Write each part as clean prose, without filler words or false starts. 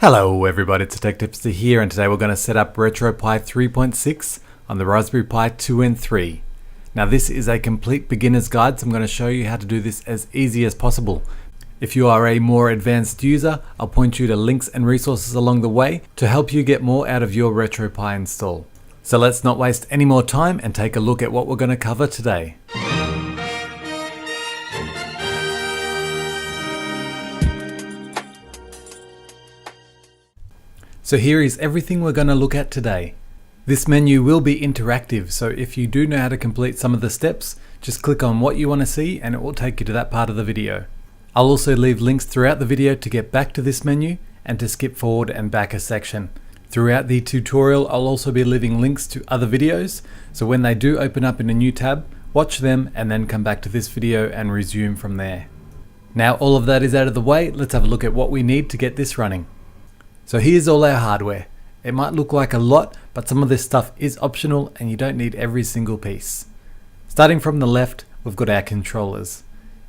Hello everybody, it's Tech Tipster here, and today we're going to set up Retropie 3.6 on the Raspberry Pi 2 and 3. Now this is a complete beginner's guide, so I'm going to show you how to do this as easy as possible. If you are a more advanced user, I'll point you to links and resources along the way to help you get more out of your Retropie install. So let's not waste any more time and take a look at what we're going to cover today. So here is everything we're going to look at today. This menu will be interactive, so if you do know how to complete some of the steps, just click on what you want to see and it will take you to that part of the video. I'll also leave links throughout the video to get back to this menu and to skip forward and back a section. Throughout the tutorial, I'll also be leaving links to other videos, so when they do open up in a new tab, watch them and then come back to this video and resume from there. Now all of that is out of the way, let's have a look at what we need to get this running. So here's all our hardware. It might look like a lot, but some of this stuff is optional and you don't need every single piece. Starting from the left, we've got our controllers.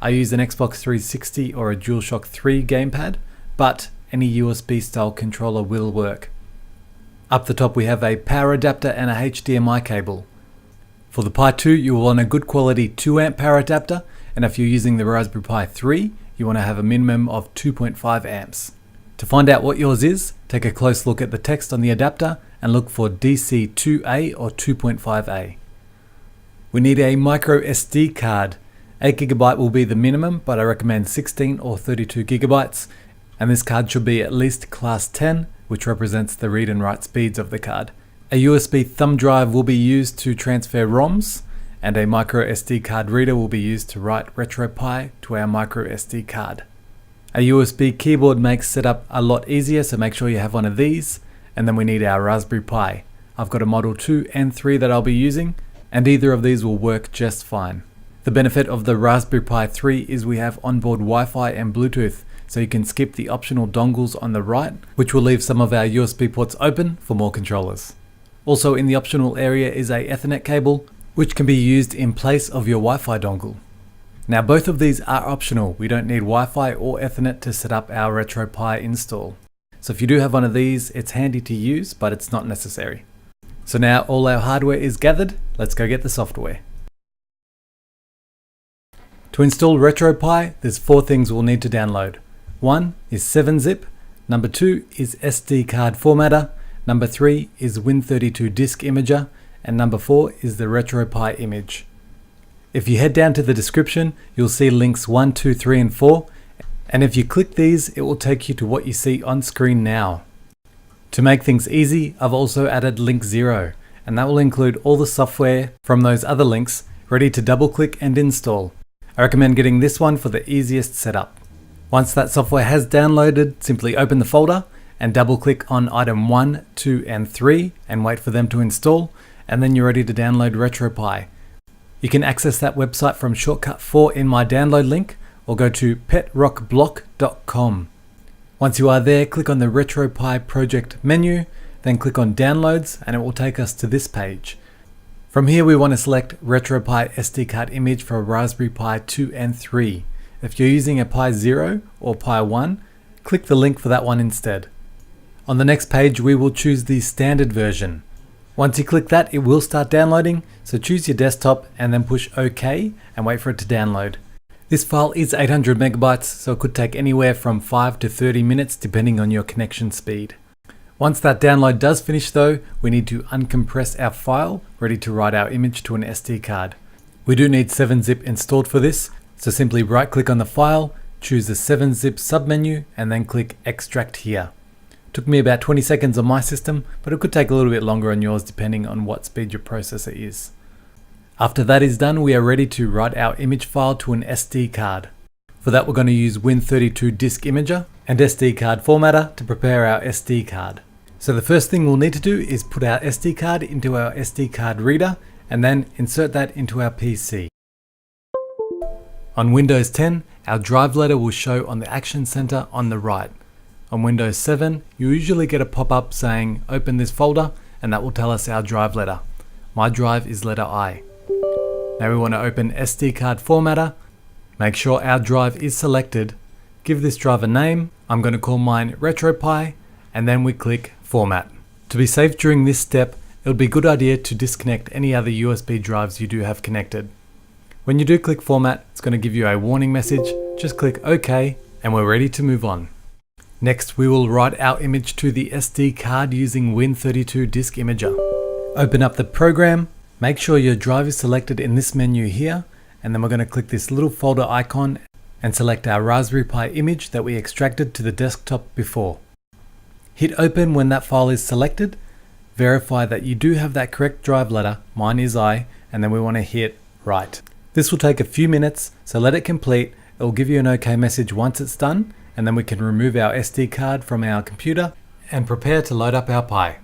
I use an Xbox 360 or a DualShock 3 gamepad, but any USB style controller will work. Up the top we have a power adapter and a HDMI cable. For the Pi 2 you will want a good quality 2 amp power adapter, and if you're using the Raspberry Pi 3 you want to have a minimum of 2.5 amps. To find out what yours is, take a close look at the text on the adapter and look for DC 2A or 2.5A. We need a micro SD card. 8GB will be the minimum, but I recommend 16 or 32 gigabytes, and this card should be at least class 10, which represents the read and write speeds of the card. A USB thumb drive will be used to transfer ROMs, and a micro SD card reader will be used to write Retropie to our micro SD card. A USB keyboard makes setup a lot easier, so make sure you have one of these. And then we need our Raspberry Pi. I've got a Model 2 and 3 that I'll be using, and either of these will work just fine. The benefit of the Raspberry Pi 3 is we have onboard Wi-Fi and Bluetooth, so you can skip the optional dongles on the right, which will leave some of our USB ports open for more controllers. Also in the optional area is a Ethernet cable, which can be used in place of your Wi-Fi dongle. Now both of these are optional. We don't need Wi-Fi or Ethernet to set up our Retropie install. So if you do have one of these, it's handy to use, but it's not necessary. So now all our hardware is gathered, let's go get the software. To install Retropie, there's 4 things we'll need to download. 1 is 7-zip, number 2 is SD card formatter, number 3 is Win32 disk imager, and number 4 is the Retropie image. If you head down to the description, you'll see links 1, 2, 3 and 4, and if you click these, it will take you to what you see on screen now. To make things easy, I've also added link 0, and that will include all the software from those other links ready to double click and install. I recommend getting this one for the easiest setup. Once that software has downloaded, simply open the folder and double click on item 1, 2 and 3 and wait for them to install, and then you're ready to download Retropie. You can access that website from shortcut 4 in my download link, or go to petrockblock.com. Once you are there, click on the Retropie project menu, then click on downloads and it will take us to this page. From here we want to select Retropie SD card image for Raspberry Pi 2 and 3. If you're using a Pi 0 or Pi 1, click the link for that one instead. On the next page we will choose the standard version. Once you click that, it will start downloading, so choose your desktop and then push OK and wait for it to download. This file is 800 megabytes, so it could take anywhere from 5 to 30 minutes depending on your connection speed. Once that download does finish though, we need to uncompress our file, ready to write our image to an SD card. We do need 7-zip installed for this, so simply right click on the file, choose the 7-zip submenu and then click Extract here. Took me about 20 seconds on my system, but it could take a little bit longer on yours depending on what speed your processor is. After that is done, we are ready to write our image file to an SD card. For that we're going to use Win32 disk imager and SD card formatter to prepare our SD card. So the first thing we'll need to do is put our SD card into our SD card reader and then insert that into our PC. On Windows 10, our drive letter will show on the Action Center on the right. On Windows 7, you usually get a pop-up saying open this folder, and that will tell us our drive letter. My drive is letter I. Now we want to open SD card formatter. Make sure our drive is selected. Give this drive a name. I'm going to call mine Retropie, and then we click Format. To be safe during this step, it would be a good idea to disconnect any other USB drives you do have connected. When you do click Format, it's going to give you a warning message. Just click OK and we're ready to move on. Next, we will write our image to the SD card using Win32 Disk Imager. Open up the program, make sure your drive is selected in this menu here, and then we're going to click this little folder icon and select our Raspberry Pi image that we extracted to the desktop before. Hit open when that file is selected, verify that you do have that correct drive letter, mine is I, and then we want to hit write. This will take a few minutes, so let it complete. It will give you an OK message once it's done, and then we can remove our SD card from our computer and prepare to load up our Pi.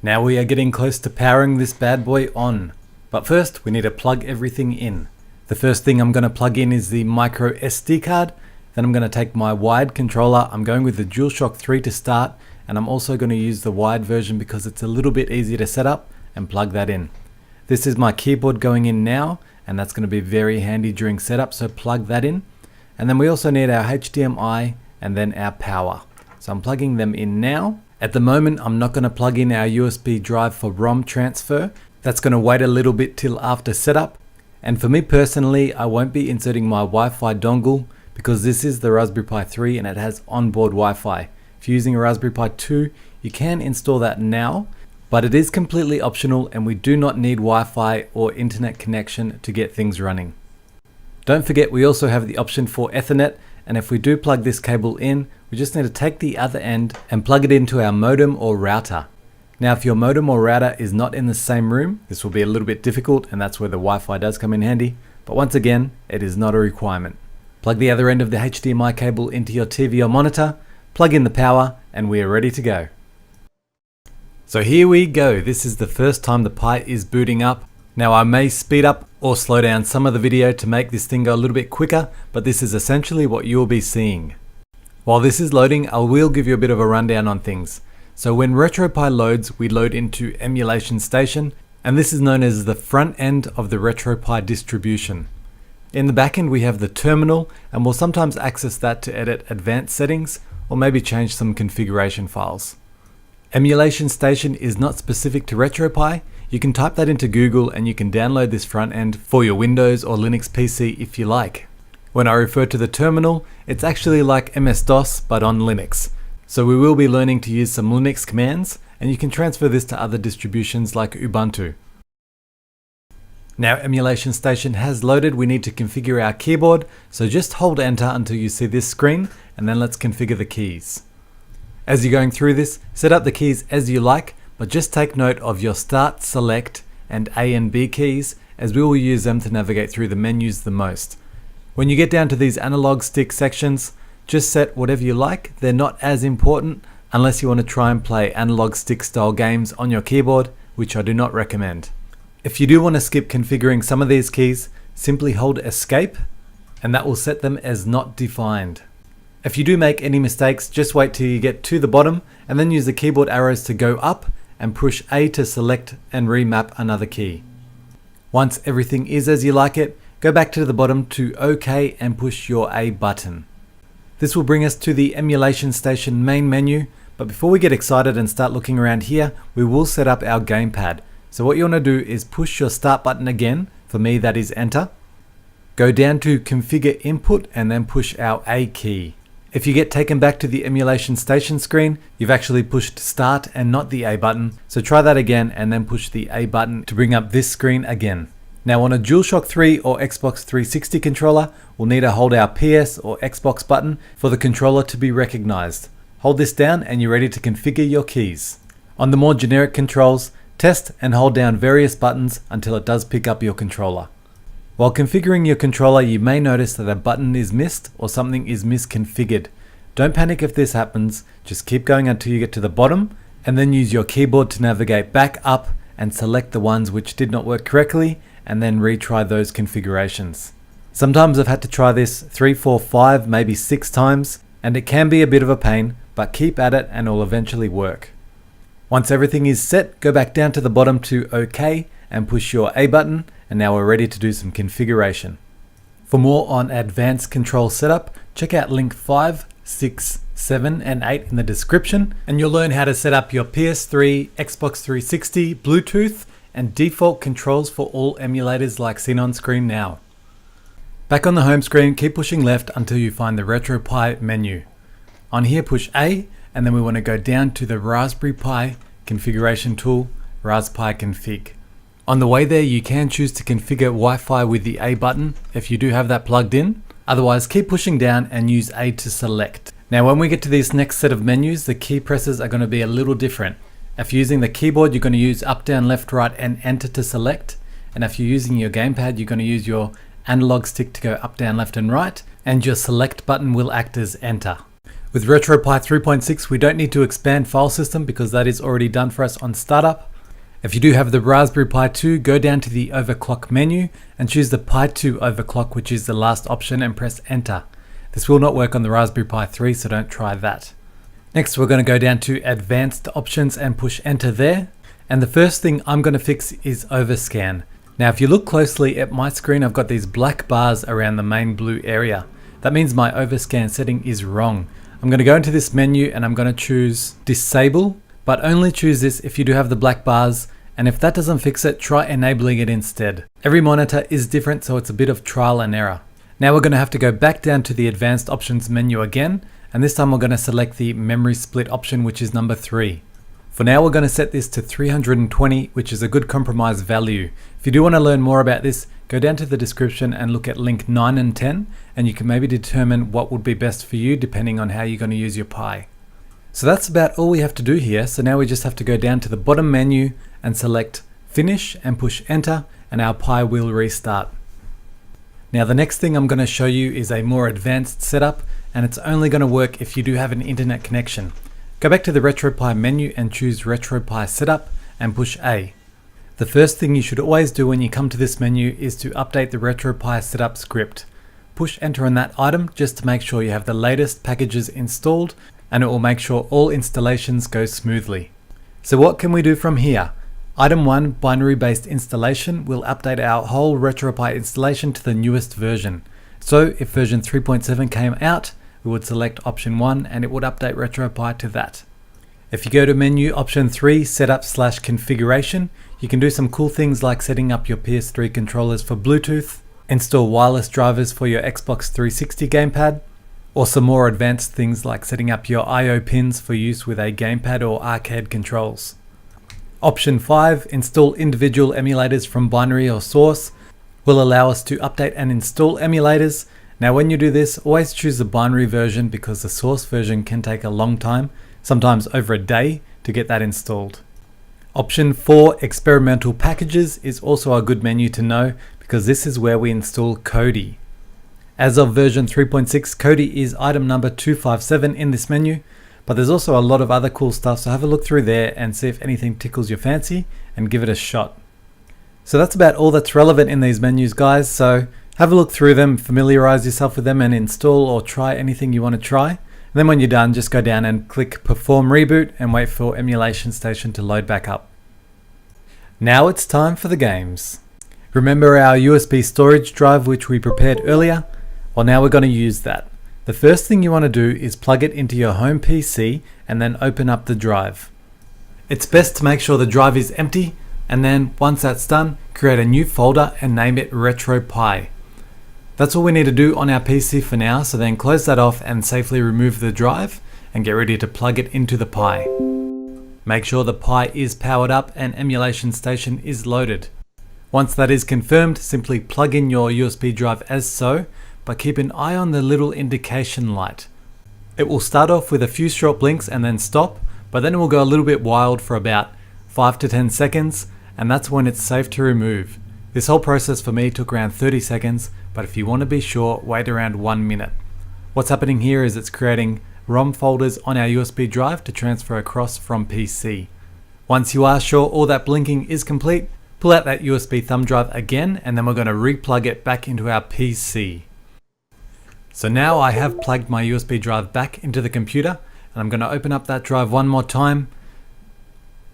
Now we are getting close to powering this bad boy on, but first we need to plug everything in. The first thing I'm going to plug in is the micro SD card. Then I'm going to take my wired controller. I'm going with the DualShock 3 to start, and I'm also going to use the wired version because it's a little bit easier to set up, and plug that in. This is my keyboard going in now, and that's going to be very handy during setup, so plug that in. And then we also need our HDMI and then our power. So I'm plugging them in now. At the moment, I'm not going to plug in our USB drive for ROM transfer. That's going to wait a little bit till after setup. And for me personally, I won't be inserting my Wi-Fi dongle because this is the Raspberry Pi 3 and it has onboard Wi-Fi. If you're using a Raspberry Pi 2, you can install that now, but it is completely optional and we do not need Wi-Fi or internet connection to get things running. Don't forget, we also have the option for Ethernet, and if we do plug this cable in, we just need to take the other end and plug it into our modem or router. Now, if your modem or router is not in the same room, this will be a little bit difficult, and that's where the Wi-Fi does come in handy, but once again, it is not a requirement. Plug the other end of the HDMI cable into your TV or monitor, plug in the power, and we are ready to go. So here we go. This is the first time the Pi is booting up. Now I may speed up or slow down some of the video to make this thing go a little bit quicker, but this is essentially what you'll be seeing. While this is loading, I will give you a bit of a rundown on things. So when Retropie loads, we load into Emulation Station, and this is known as the front end of the Retropie distribution. In the back end, we have the terminal, and we'll sometimes access that to edit advanced settings or maybe change some configuration files. Emulation Station is not specific to Retropie. You can type that into Google and you can download this front end for your Windows or Linux PC if you like. When I refer to the terminal, it's actually like MS-DOS but on Linux. So we will be learning to use some Linux commands, and you can transfer this to other distributions like Ubuntu. Now Emulation Station has loaded, we need to configure our keyboard, so just hold enter until you see this screen, and then let's configure the keys. As you're going through this, set up the keys as you like, but just take note of your Start, Select, and A and B keys, as we will use them to navigate through the menus the most. When you get down to these analog stick sections, just set whatever you like. They're not as important unless you want to try and play analog stick style games on your keyboard, which I do not recommend. If you do want to skip configuring some of these keys, simply hold Escape, and that will set them as not defined. If you do make any mistakes, just wait till you get to the bottom and then use the keyboard arrows to go up and push A to select and remap another key. Once everything is as you like it, go back to the bottom to OK and push your A button. This will bring us to the Emulation Station main menu, but before we get excited and start looking around here, we will set up our gamepad. So what you want to do is push your start button again, for me that is enter. Go down to configure input and then push our A key. If you get taken back to the Emulation Station screen, you've actually pushed start and not the A button. So try that again and then push the A button to bring up this screen again. Now on a DualShock 3 or Xbox 360 controller, we'll need to hold our PS or Xbox button for the controller to be recognized. Hold this down and you're ready to configure your keys. On the more generic controls, test and hold down various buttons until it does pick up your controller. While configuring your controller, you may notice that a button is missed or something is misconfigured. Don't panic if this happens, just keep going until you get to the bottom and then use your keyboard to navigate back up and select the ones which did not work correctly and then retry those configurations. Sometimes I've had to try this 3, 4, 5, maybe 6 times, and it can be a bit of a pain, but keep at it and it will eventually work. Once everything is set, go back down to the bottom to OK and push your A button, and now we're ready to do some configuration. For more on advanced control setup, check out link 5, 6, 7 and 8 in the description, and you'll learn how to set up your PS3, Xbox 360, Bluetooth, and default controls for all emulators like seen on screen now. Back on the home screen, keep pushing left until you find the Retropie menu. On here, push A, and then we want to go down to the Raspberry Pi configuration tool, Raspberry Config. On the way there, you can choose to configure Wi-Fi with the A button if you do have that plugged in. Otherwise, keep pushing down and use A to select. Now, when we get to this next set of menus, the key presses are going to be a little different. If you're using the keyboard, you're going to use up, down, left, right, and enter to select. And if you're using your gamepad, you're going to use your analog stick to go up, down, left, and right. And your select button will act as enter. With Retropie 3.6, we don't need to expand file system because that is already done for us on startup. If you do have the Raspberry Pi 2, go down to the overclock menu and choose the Pi 2 overclock, which is the last option, and press enter. This will not work on the Raspberry Pi 3, so don't try that. Next, we're going to go down to advanced options and push enter there. And the first thing I'm going to fix is overscan. Now, if you look closely at my screen, I've got these black bars around the main blue area. That means my overscan setting is wrong. I'm going to go into this menu and I'm going to choose disable, but only choose this if you do have the black bars. And if that doesn't fix it, try enabling it instead. Every monitor is different, so it's a bit of trial and error. Now we're going to have to go back down to the advanced options menu again, and this time we're going to select the memory split option, which is number 3. For now, we're going to set this to 320, which is a good compromise value. If you do want to learn more about this, go down to the description and look at link 9 and 10, and you can maybe determine what would be best for you depending on how you're going to use your Pi. So that's about all we have to do here. So now we just have to go down to the bottom menu and select finish and push enter, and our Pi will restart. Now the next thing I'm going to show you is a more advanced setup, and it's only going to work if you do have an internet connection. Go back to the Retropie menu and choose Retropie setup and push A. The first thing you should always do when you come to this menu is to update the Retropie setup script. Push enter on that item just to make sure you have the latest packages installed, and it will make sure all installations go smoothly. So what can we do from here? Item 1, binary based installation, will update our whole Retropie installation to the newest version. So if version 3.7 came out, we would select option 1 and it would update Retropie to that. If you go to menu option 3, setup/configuration, you can do some cool things like setting up your PS3 controllers for Bluetooth, install wireless drivers for your Xbox 360 gamepad, or some more advanced things like setting up your I/O pins for use with a gamepad or arcade controls. Option 5, install individual emulators from binary or source, will allow us to update and install emulators. Now when you do this, always choose the binary version because the source version can take a long time, sometimes over a day, to get that installed. Option 4, experimental packages, is also a good menu to know because this is where we install Kodi. As of version 3.6, Kodi is item number 257 in this menu, but there's also a lot of other cool stuff, so have a look through there and see if anything tickles your fancy and give it a shot. So that's about all that's relevant in these menus, guys, so have a look through them, familiarize yourself with them, and install or try anything you want to try. And then when you're done, just go down and click Perform Reboot and wait for Emulation Station to load back up. Now it's time for the games. Remember our USB storage drive which we prepared earlier? Well, now we're going to use that. The first thing you want to do is plug it into your home PC and then open up the drive. It's best to make sure the drive is empty, and then once that's done, create a new folder and name it Retropie. That's all we need to do on our PC for now, so then close that off and safely remove the drive and get ready to plug it into the Pi. Make sure the Pi is powered up and Emulation Station is loaded. Once that is confirmed, simply plug in your USB drive as so, but keep an eye on the little indication light. It will start off with a few short blinks and then stop, but then it will go a little bit wild for about 5 to 10 seconds, and that's when it's safe to remove. This whole process for me took around 30 seconds, but if you want to be sure, wait around 1 minute. What's happening here is it's creating ROM folders on our USB drive to transfer across from PC. Once you are sure all that blinking is complete, pull out that USB thumb drive again, and then we're going to re-plug it back into our PC. So now I have plugged my USB drive back into the computer, and I'm going to open up that drive one more time.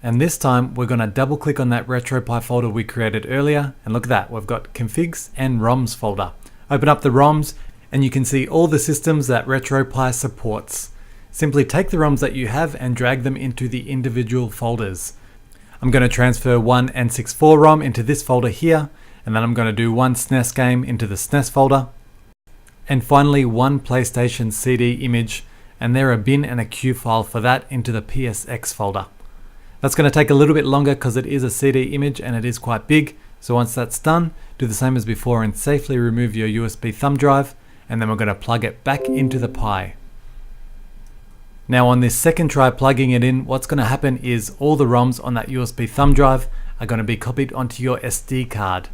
And this time we're going to double click on that Retropie folder we created earlier, and look at that, we've got configs and ROMs folder. Open up the ROMs and you can see all the systems that Retropie supports. simply take the ROMs that you have and drag them into the individual folders. I'm going to transfer one N64 ROM into this folder here, and then I'm going to do one SNES game into the SNES folder, and finally one PlayStation CD image, and there a bin and a Q file for that into the PSX folder. That's going to take a little bit longer because it is a CD image and it is quite big, so once that's done, do the same as before and safely remove your USB thumb drive, and then we're going to plug it back into the Pi. Now on this second try plugging it in, what's going to happen is all the ROMs on that USB thumb drive are going to be copied onto your SD card.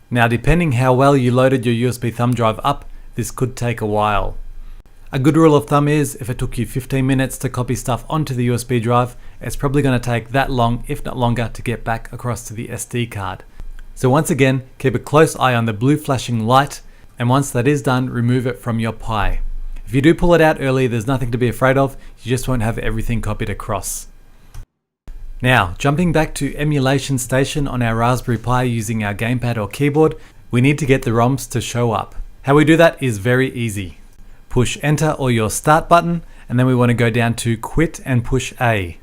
Now depending how well you loaded your USB thumb drive up, this could take a while. A good rule of thumb is if it took you 15 minutes to copy stuff onto the USB drive, it's probably going to take that long, if not longer, to get back across to the SD card. So once again, keep a close eye on the blue flashing light, and once that is done, remove it from your Pi. If you do pull it out early, there's nothing to be afraid of, you just won't have everything copied across. Now, jumping back to Emulation Station on our Raspberry Pi using our gamepad or keyboard, we need to get the ROMs to show up. How we do that is very easy. Push Enter or your Start button, and then we want to go down to Quit and push A.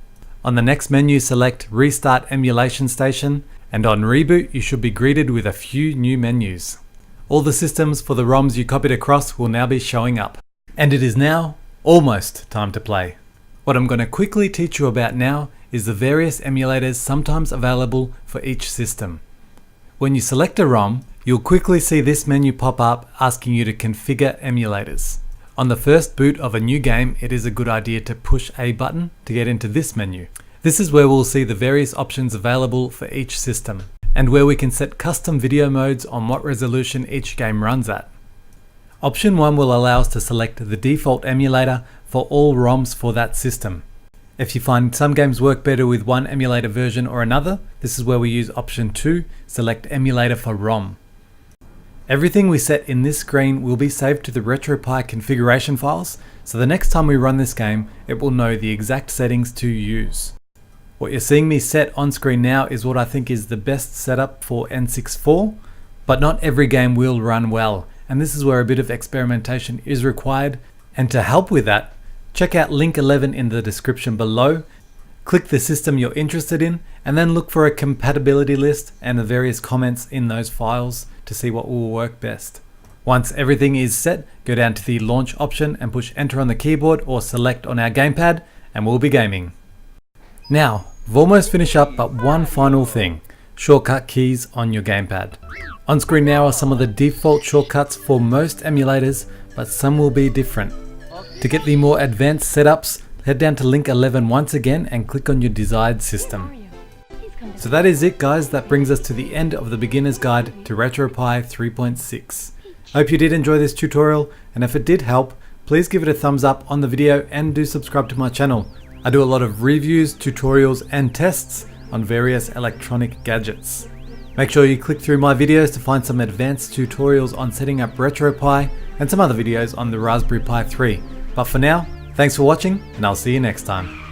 On the next menu, select Restart Emulation Station, and on reboot, you should be greeted with a few new menus. All the systems for the ROMs you copied across will now be showing up. And it is now almost time to play. What I'm going to quickly teach you about now is the various emulators sometimes available for each system. When you select a ROM, you'll quickly see this menu pop up asking you to configure emulators. On the first boot of a new game, it is a good idea to push A button to get into this menu. This is where we'll see the various options available for each system, and where we can set custom video modes on what resolution each game runs at. Option 1 will allow us to select the default emulator for all ROMs for that system. If you find some games work better with one emulator version or another, this is where we use option 2, select emulator for ROM. Everything we set in this screen will be saved to the Retropie configuration files, so the next time we run this game, it will know the exact settings to use. What you're seeing me set on screen now is what I think is the best setup for N64, but not every game will run well, and this is where a bit of experimentation is required. And to help with that, check out link 11 in the description below, click the system you're interested in, and then look for a compatibility list and the various comments in those files to see what will work best. Once everything is set, go down to the launch option and push enter on the keyboard or select on our gamepad, and we'll be gaming. Now, we've almost finished up, but one final thing, shortcut keys on your gamepad. On screen now are some of the default shortcuts for most emulators, but some will be different. To get the more advanced setups, head down to link 11 once again and click on your desired system. So that is it guys, that brings us to the end of the beginner's guide to Retropie 3.6. I hope you did enjoy this tutorial, and if it did help, please give it a thumbs up on the video and do subscribe to my channel. I do a lot of reviews, tutorials and tests on various electronic gadgets. Make sure you click through my videos to find some advanced tutorials on setting up Retropie and some other videos on the Raspberry Pi 3. But for now, thanks for watching and I'll see you next time.